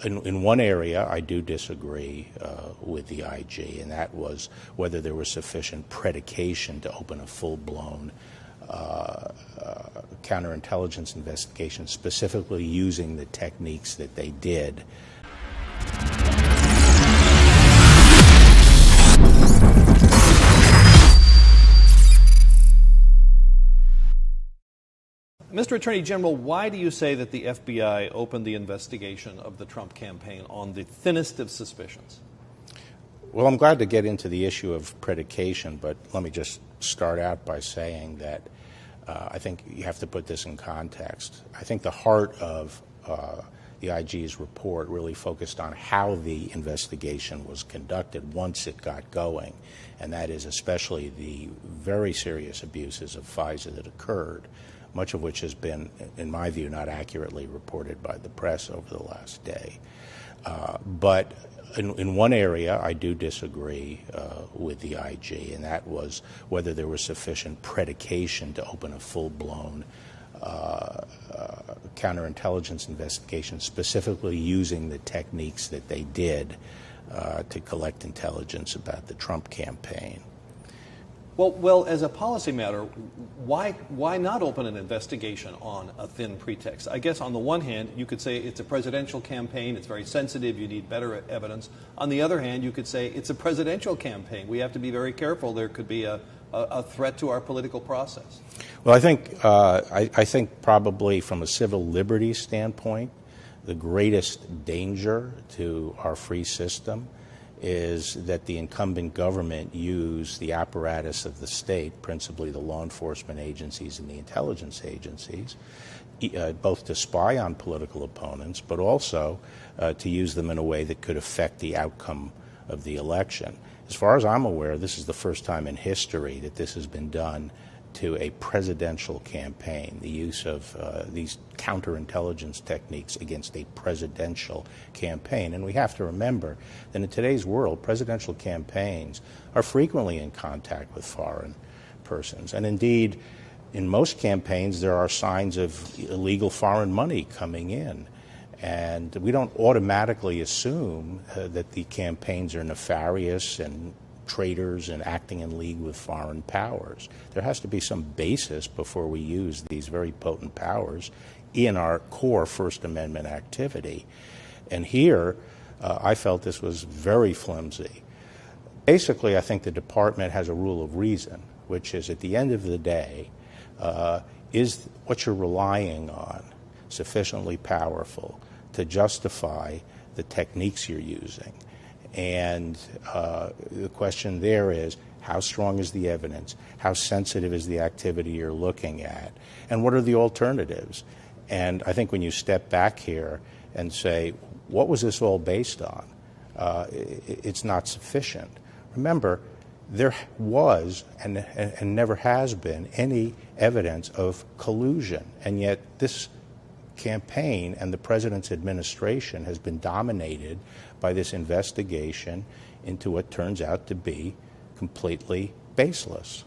in one area, I do disagree with the IG, and that was whether there was sufficient predication to open a full-blown counterintelligence investigation, specifically using the techniques that they did. Mr. Attorney General, why do you say that the FBI opened the investigation of the Trump campaign on the thinnest of suspicions? Well, I'm glad to get into the issue of predication, but let me just start out by saying that I think you have to put this in context. I think the heart of the IG's report really focused on how the investigation was conducted once it got going, and that is especially the very serious abuses of FISA that occurred, much of which has been, in my view, not accurately reported by the press over the last day. But in one area, I do disagree with the IG, and that was whether there was sufficient predication to open a full-blown counterintelligence investigation, specifically using the techniques that they did to collect intelligence about the Trump campaign. Well, as a policy matter, why not open an investigation on a thin pretext? I guess on the one hand, you could say it's a presidential campaign, it's very sensitive, you need better evidence. On the other hand, you could say it's a presidential campaign. We have to be very careful. There could be a threat to our political process. Well, I think probably from a civil liberties standpoint, the greatest danger to our free system is that the incumbent government use the apparatus of the state, principally the law enforcement agencies and the intelligence agencies, both to spy on political opponents, but also to use them in a way that could affect the outcome of the election. As far as I'm aware, this is the first time in history that this has been done to a presidential campaign, the use of these counterintelligence techniques against a presidential campaign. And we have to remember that in today's world, presidential campaigns are frequently in contact with foreign persons. And indeed, in most campaigns, there are signs of illegal foreign money coming in. And we don't automatically assume that the campaigns are nefarious and traitors and acting in league with foreign powers. There has to be some basis before we use these very potent powers in our core First Amendment activity. And here, I felt this was very flimsy. Basically, I think the department has a rule of reason, which is at the end of the day, is what you're relying on sufficiently powerful to justify the techniques you're using? And the question there is, how strong is the evidence? How sensitive is the activity you're looking at? And what are the alternatives? And I think when you step back here and say, what was this all based on? It's not sufficient. Remember, there was and never has been any evidence of collusion, and yet this campaign and the president's administration has been dominated by this investigation into what turns out to be completely baseless.